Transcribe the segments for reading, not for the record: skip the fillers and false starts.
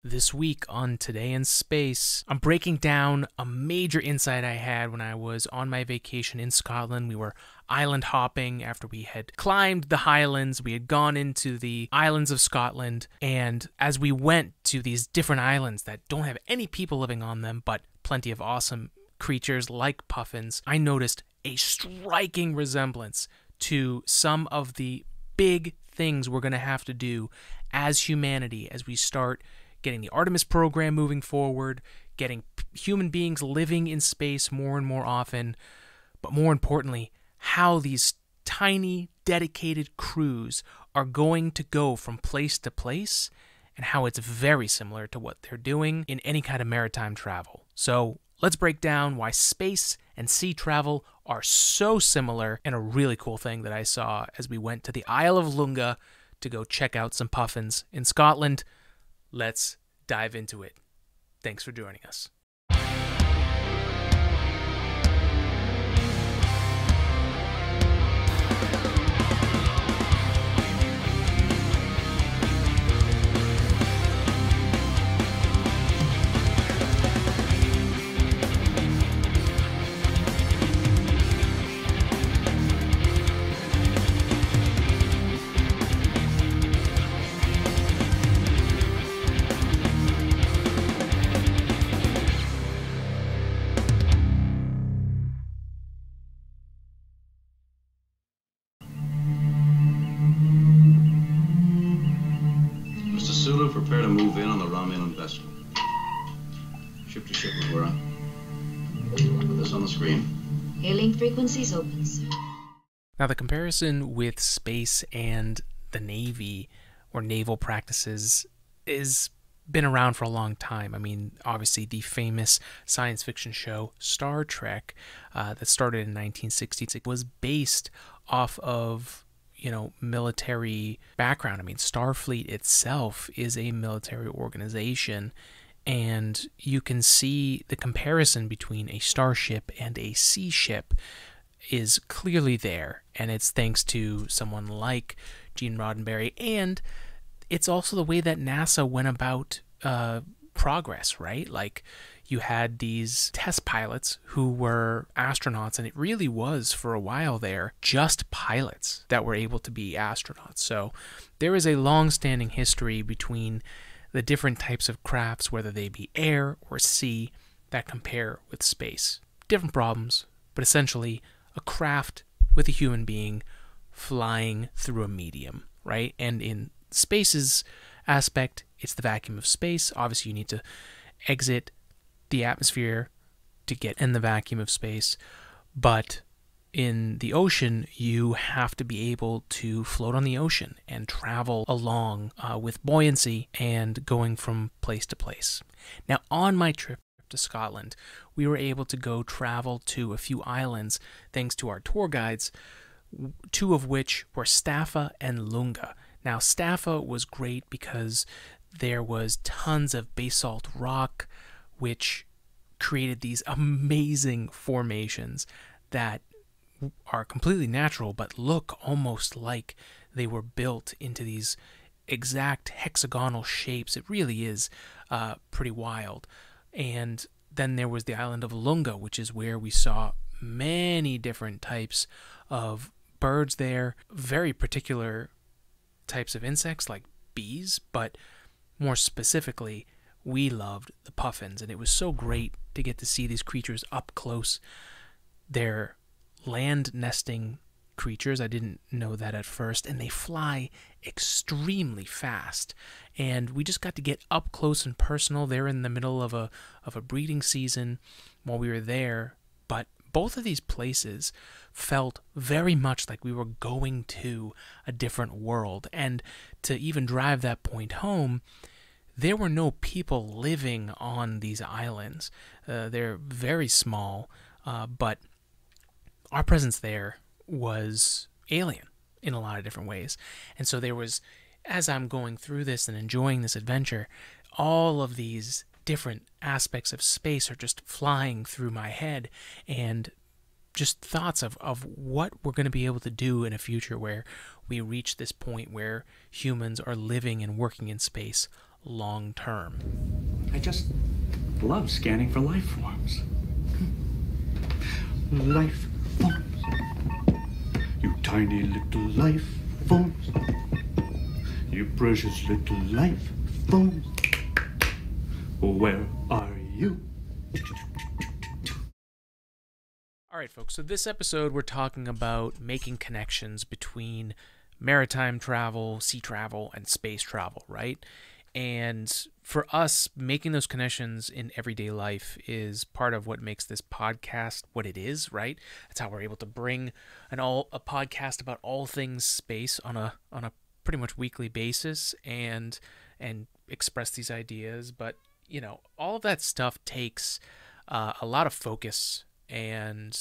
This week on Today in Space, I'm breaking down a major insight I had when I was on my vacation in Scotland. We were island hopping after we had climbed the highlands. We had gone into the islands of Scotland, and as we went to these different islands that don't have any people living on them, but plenty of awesome creatures like puffins, I noticed a striking resemblance to some of the big things we're going to have to do as humanity as we start getting the Artemis program moving forward, getting human beings living in space more and more often, but more importantly, how these tiny, dedicated crews are going to go from place to place, and how it's very similar to what they're doing in any kind of maritime travel. So let's break down why space and sea travel are so similar, and a really cool thing that I saw as we went to the Isle of Lunga to go check out some puffins in Scotland. Let's dive into it. Thanks for joining us. Prepare to move in on the Romulan vessel. Ship to ship, we're on. Put this on the screen. Hailing frequencies open, sir. Now, the comparison with space and the Navy or naval practices is been around for a long time. I mean, obviously, the famous science fiction show Star Trek that started in 1966 was based off of military background. I mean, Starfleet itself is a military organization, and you can see the comparison between a starship and a sea ship is clearly there, and it's thanks to someone like Gene Roddenberry, and it's also the way that NASA went about progress, right? Like, you had these test pilots who were astronauts, and it really was, for a while there, just pilots that were able to be astronauts. So there is a long-standing history between the different types of crafts, whether they be air or sea, that compare with space. Different problems, but essentially a craft with a human being flying through a medium, right? And in space's aspect, it's the vacuum of space. Obviously, you need to exit the atmosphere to get in the vacuum of space, but in the ocean you have to be able to float on the ocean and travel along with buoyancy and going from place to place. Now, on my trip to Scotland, we were able to go travel to a few islands thanks to our tour guides, two of which were Staffa and Lunga. Now, Staffa was great because there was tons of basalt rock, which created these amazing formations that are completely natural but look almost like they were built into these exact hexagonal shapes. It really is pretty wild. And then there was the island of Lunga, which is where we saw many different types of birds there, very particular types of insects like bees, but more specifically, we loved the puffins, and it was so great to get to see these creatures up close. They're land nesting creatures. I didn't know that at first, and they fly extremely fast. And we just got to get up close and personal. They're in the middle of a breeding season while we were there, but both of these places felt very much like we were going to a different world. And to even drive that point home, there were no people living on these islands. They're very small, but our presence there was alien in a lot of different ways. And so there was, as I'm going through this and enjoying this adventure, all of these different aspects of space are just flying through my head, and just thoughts of what we're going to be able to do in a future where we reach this point where humans are living and working in space long term. I just love scanning for life forms. Life forms. You tiny little life forms. You precious little life forms. Where are you? All right, folks, so this episode we're talking about making connections between maritime travel, sea travel, and space travel, right? And for us, making those connections in everyday life is part of what makes this podcast what it is, right? That's how we're able to bring a podcast about all things space on a pretty much weekly basis and express these ideas. But you know, all of that stuff takes a lot of focus and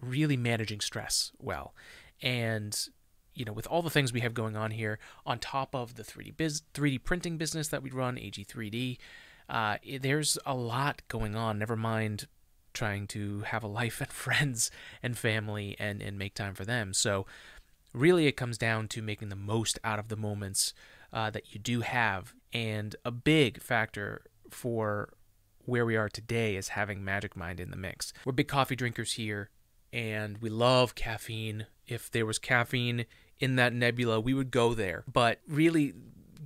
really managing stress well. And you know, with all the things we have going on here, on top of the 3D printing business that we run, AG3D, there's a lot going on. Never mind trying to have a life and friends and family and make time for them. So really, it comes down to making the most out of the moments that you do have. And a big factor for where we are today is having Magic Mind in the mix. We're big coffee drinkers here, and we love caffeine. If there was caffeine in that nebula, we would go there. But really,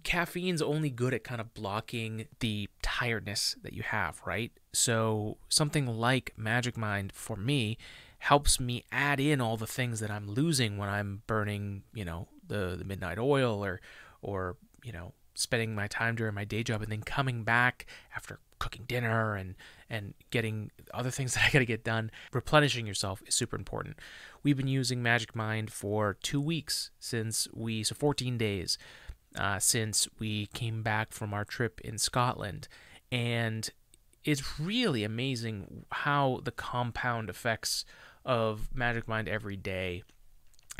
caffeine's only good at kind of blocking the tiredness that you have, right? So something like Magic Mind, for me, helps me add in all the things that I'm losing when I'm burning, you know, the midnight oil or you know, spending my time during my day job and then coming back after cooking dinner and getting other things that I got to get done. Replenishing yourself is super important. We've been using Magic Mind for 2 weeks so 14 days since we came back from our trip in Scotland. And it's really amazing how the compound effects of Magic Mind every day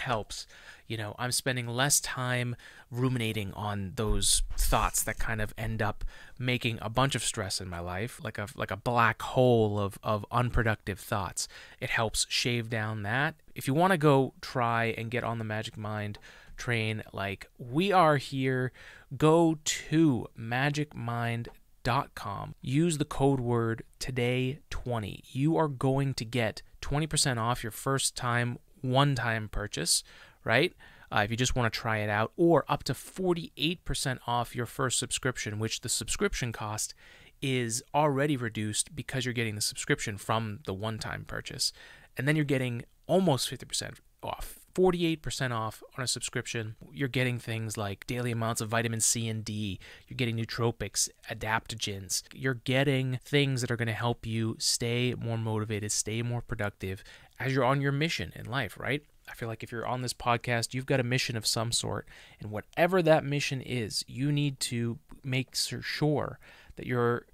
helps. You know, I'm spending less time ruminating on those thoughts that kind of end up making a bunch of stress in my life, like a black hole of unproductive thoughts. It helps shave down that. If you want to go try and get on the Magic Mind train like we are here, go to magicmind.com. Use the code word today20. You are going to get 20% off your first time one-time purchase, right? If you just want to try it out, or up to 48% off your first subscription, which the subscription cost is already reduced because you're getting the subscription from the one-time purchase. And then you're getting almost 50% off, 48% off on a subscription. You're getting things like daily amounts of vitamin C and D. You're getting nootropics, adaptogens. You're getting things that are going to help you stay more motivated, stay more productive as you're on your mission in life, right? I feel like if you're on this podcast, you've got a mission of some sort. And whatever that mission is, you need to make sure that your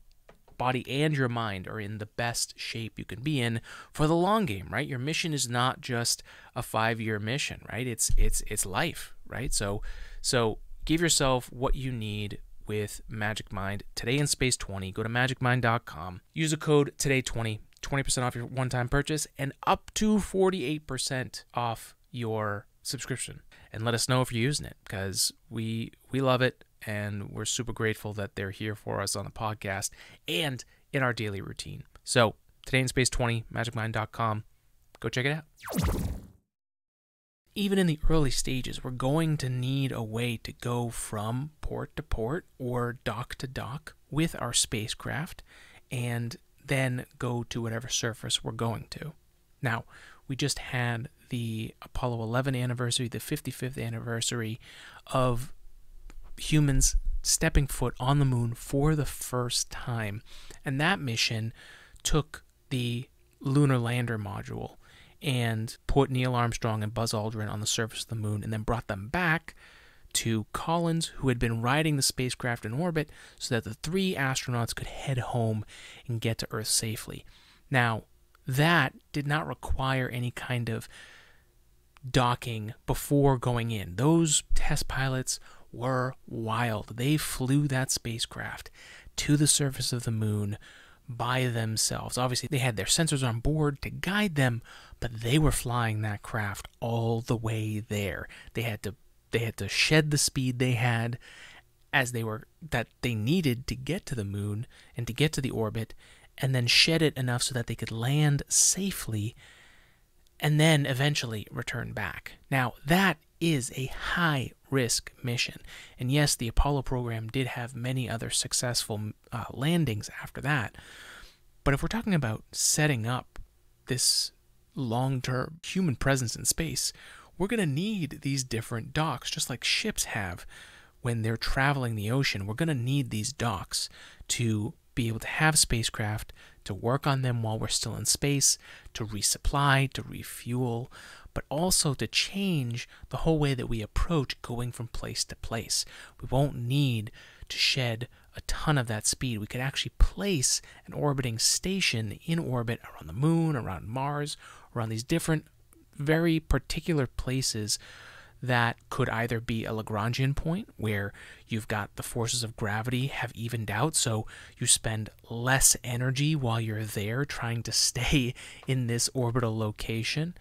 body and your mind are in the best shape you can be in for the long game, right? Your mission is not just a 5-year mission, right? It's life, right? So give yourself what you need with Magic Mind today in Space 20. Go to magicmind.com. Use the code today20. 20% off your one-time purchase and up to 48% off your subscription. And let us know if you're using it, because we love it and we're super grateful that they're here for us on the podcast and in our daily routine. So today in Space 20, magicmind.com. Go check it out. Even in the early stages, we're going to need a way to go from port to port or dock to dock with our spacecraft and then go to whatever surface we're going to. Now, we just had the Apollo 11 anniversary, the 55th anniversary of humans stepping foot on the moon for the first time. And that mission took the lunar lander module and put Neil Armstrong and Buzz Aldrin on the surface of the moon and then brought them back to Collins, who had been riding the spacecraft in orbit so that the 3 astronauts could head home and get to Earth safely. Now, that did not require any kind of docking before going in. Those test pilots were wild. They flew that spacecraft to the surface of the moon by themselves. Obviously, they had their sensors on board to guide them, but they were flying that craft all the way there. They had to shed the speed they had that they needed to get to the moon and to get to the orbit, and then shed it enough so that they could land safely and then eventually return back. Now, that is a high-risk mission. And yes, the Apollo program did have many other successful landings after that. But if we're talking about setting up this long-term human presence in space, we're going to need these different docks, just like ships have when they're traveling the ocean. We're going to need these docks to be able to have spacecraft, to work on them while we're still in space, to resupply, to refuel, but also to change the whole way that we approach going from place to place. We won't need to shed a ton of that speed. We could actually place an orbiting station in orbit around the moon, around Mars, around these different very particular places that could either be a Lagrangian point where you've got the forces of gravity have evened out, so you spend less energy while you're there trying to stay in this orbital location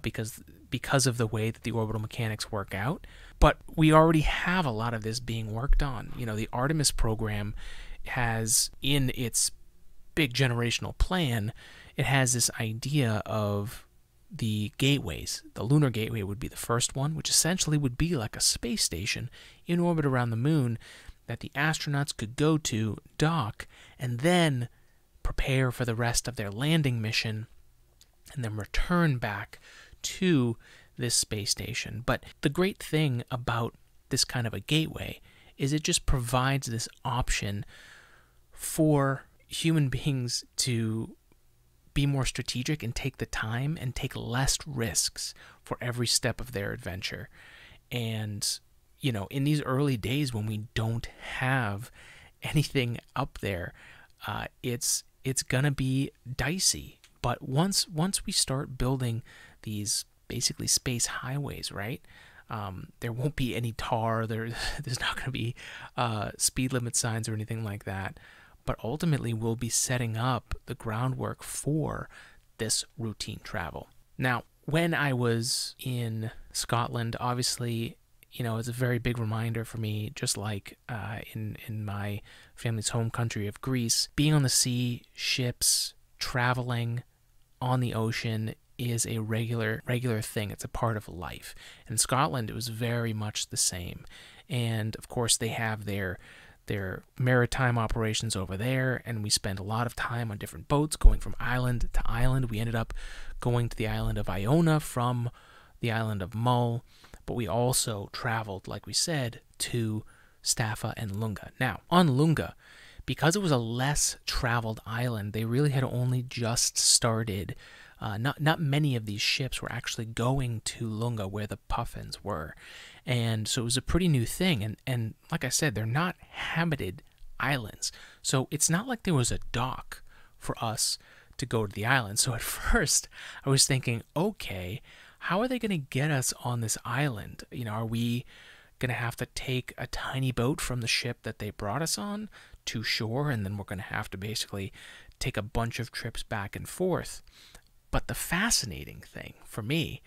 because of the way that the orbital mechanics work out. But we already have a lot of this being worked on. You know, the Artemis program has, in its big generational plan, it has this idea of the gateways. The lunar gateway would be the first one, which essentially would be like a space station in orbit around the moon that the astronauts could go to, dock, and then prepare for the rest of their landing mission, and then return back to this space station. But the great thing about this kind of a gateway is it just provides this option for human beings to be more strategic and take the time and take less risks for every step of their adventure. And, you know, in these early days when we don't have anything up there, it's gonna be dicey. But once we start building these basically space highways, right? There won't be any tar. There's not gonna be speed limit signs or anything like that. But ultimately, we'll be setting up the groundwork for this routine travel. Now, when I was in Scotland, obviously, you know, it's a very big reminder for me, just like in my family's home country of Greece, being on the sea, ships, traveling on the ocean is a regular thing. It's a part of life. In Scotland, it was very much the same. And, of course, they have their maritime operations over there, and we spent a lot of time on different boats going from island to island. We ended up going to the island of Iona from the island of Mull, but we also traveled, like we said, to Staffa and Lunga. Now, on Lunga, because it was a less traveled island, they really had only just started. Not many of these ships were actually going to Lunga where the puffins were. And so it was a pretty new thing. And like I said, they're not habited islands. So it's not like there was a dock for us to go to the island. So at first I was thinking, okay, how are they going to get us on this island? You know, are we going to have to take a tiny boat from the ship that they brought us on to shore? And then we're going to have to basically take a bunch of trips back and forth. But the fascinating thing for me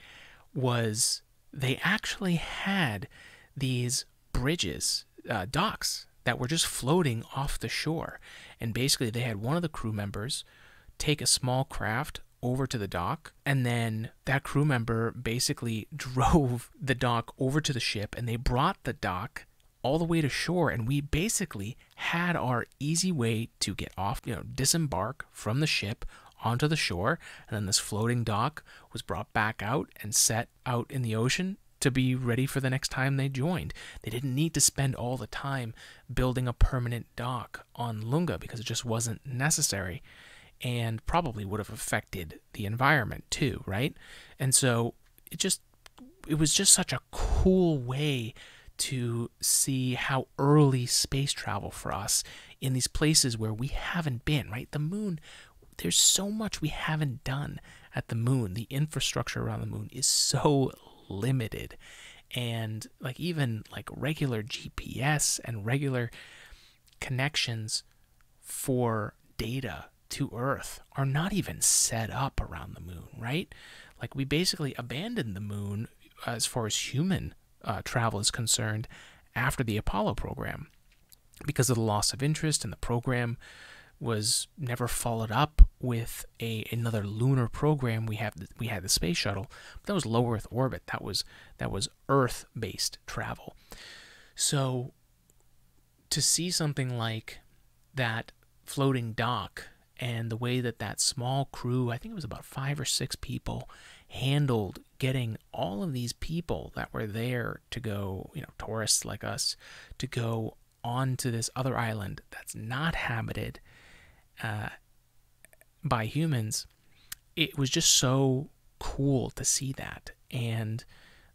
was they actually had these bridges, docks, that were just floating off the shore. And basically they had one of the crew members take a small craft over to the dock, and then that crew member basically drove the dock over to the ship, and they brought the dock all the way to shore, and we basically had our easy way to get off, you know, disembark from the ship onto the shore, and then this floating dock was brought back out and set out in the ocean to be ready for the next time they joined. They didn't need to spend all the time building a permanent dock on Lunga because it just wasn't necessary, and probably would have affected the environment too, right? And so it was just such a cool way to see how early space travel for us in these places where we haven't been, right? The moon, there's so much we haven't done at the moon. The infrastructure around the moon is so limited. And like even like regular GPS and regular connections for data to Earth are not even set up around the moon, right? Like we basically abandoned the moon as far as human travel is concerned after the Apollo program. because of the loss of interest, and the program was never followed up with another lunar program. We had the space shuttle, but that was low Earth orbit. That was Earth-based travel. So to see something like that floating dock, and the way that small crew, I think it was about 5 or 6 people, handled getting all of these people that were there to go, tourists like us, to go onto this other island that's not habited by humans. It was just so cool to see that. And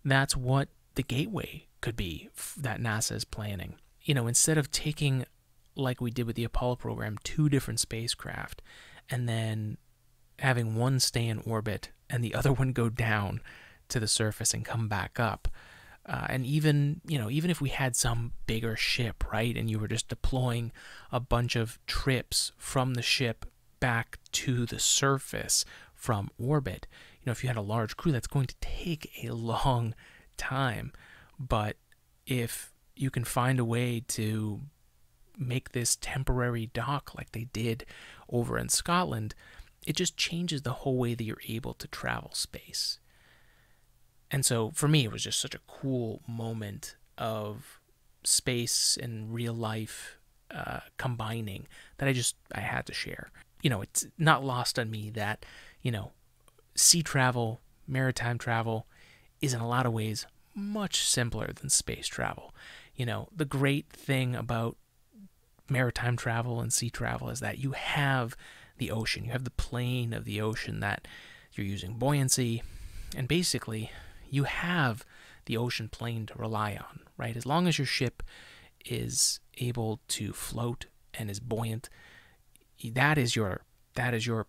that's what the gateway could be that NASA is planning. Instead of taking, like we did with the Apollo program, 2 different spacecraft and then having one stay in orbit and the other one go down to the surface and come back up. And even if we had some bigger ship, right, and you were just deploying a bunch of trips from the ship back to the surface from orbit, if you had a large crew, that's going to take a long time. But if you can find a way to make this temporary dock like they did over in Scotland, it just changes the whole way that you're able to travel space. And so for me, it was just such a cool moment of space and real life combining that I had to share. It's not lost on me that, sea travel, maritime travel is in a lot of ways much simpler than space travel. The great thing about maritime travel and sea travel is that you have the ocean, you have the plane of the ocean, that you're using buoyancy, and basically you have the ocean plane to rely on, right? As long as your ship is able to float and is buoyant, that is your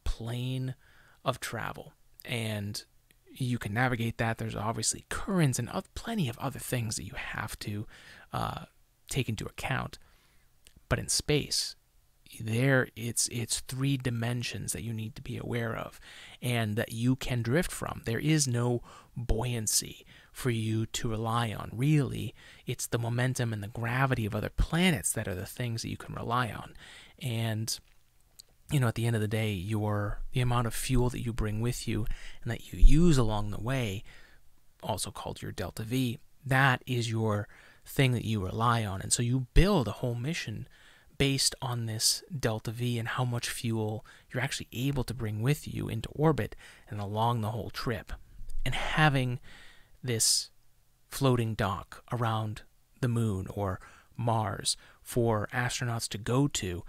plane of travel, and you can navigate that. There's obviously currents and plenty of other things that you have to take into account. But in space, it's 3 dimensions that you need to be aware of and that you can drift from. There is no buoyancy for you to rely on. Really, it's the momentum and the gravity of other planets that are the things that you can rely on. And at the end of the day, the amount of fuel that you bring with you and that you use along the way, also called your delta V, that is your thing that you rely on. And so you build a whole mission based on this delta V and how much fuel you're actually able to bring with you into orbit and along the whole trip. And having this floating dock around the moon or Mars for astronauts to go to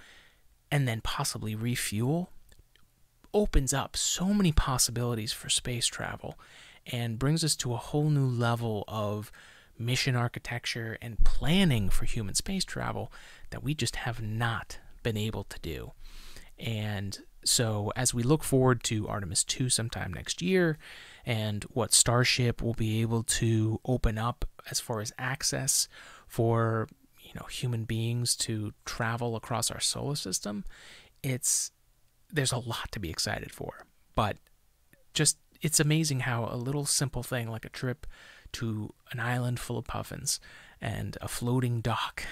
and then possibly refuel opens up so many possibilities for space travel and brings us to a whole new level of mission architecture and planning for human space travel that we just have not been able to do. And so as we look forward to Artemis 2 sometime next year and what Starship will be able to open up as far as access for human beings to travel across our solar system, there's a lot to be excited for. But just it's amazing how a little simple thing like a trip to an island full of puffins and a floating dock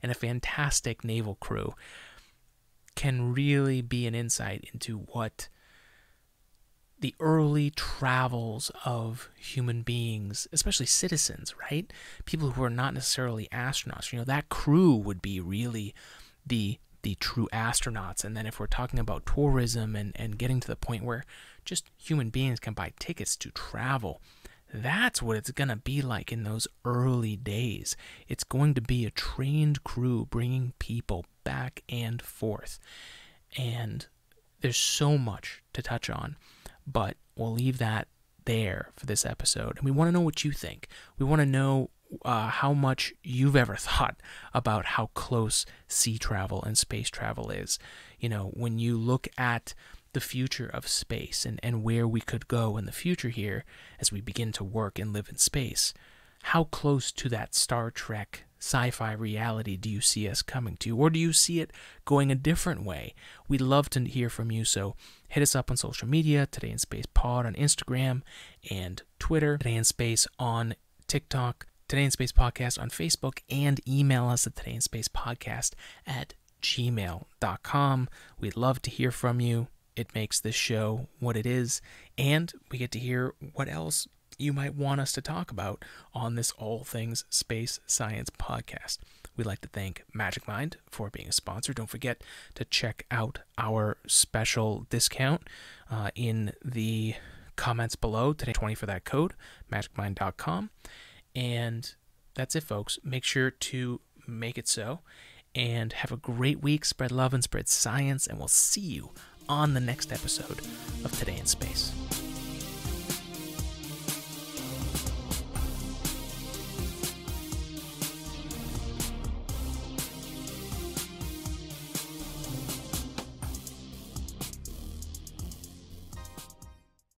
and a fantastic naval crew can really be an insight into what the early travels of human beings, especially citizens, right? People who are not necessarily astronauts. That crew would be really the true astronauts. And then if we're talking about tourism and getting to the point where just human beings can buy tickets to travel, that's what it's going to be like in those early days. It's going to be a trained crew bringing people back and forth. And there's so much to touch on, but we'll leave that there for this episode. And we want to know what you think. We want to know how much you've ever thought about how close sea travel and space travel is. When you look at the future of space and where we could go in the future here as we begin to work and live in space, how close to that Star Trek sci-fi reality do you see us coming to? Or do you see it going a different way? We'd love to hear from you, so hit us up on social media, Today in Space Pod on Instagram and Twitter, Today in Space on TikTok. Today in Space Podcast on Facebook and email us at todayinspacepodcast@gmail.com. We'd love to hear from you. It makes this show what it is, and we get to hear what else you might want us to talk about on this All Things Space Science podcast. We'd like to thank Magic Mind for being a sponsor. Don't forget to check out our special discount in the comments below. Today, 20 for that code, magicmind.com. And that's it, folks. Make sure to make it so. And have a great week. Spread love and spread science. And we'll see you on the next episode of Today in Space.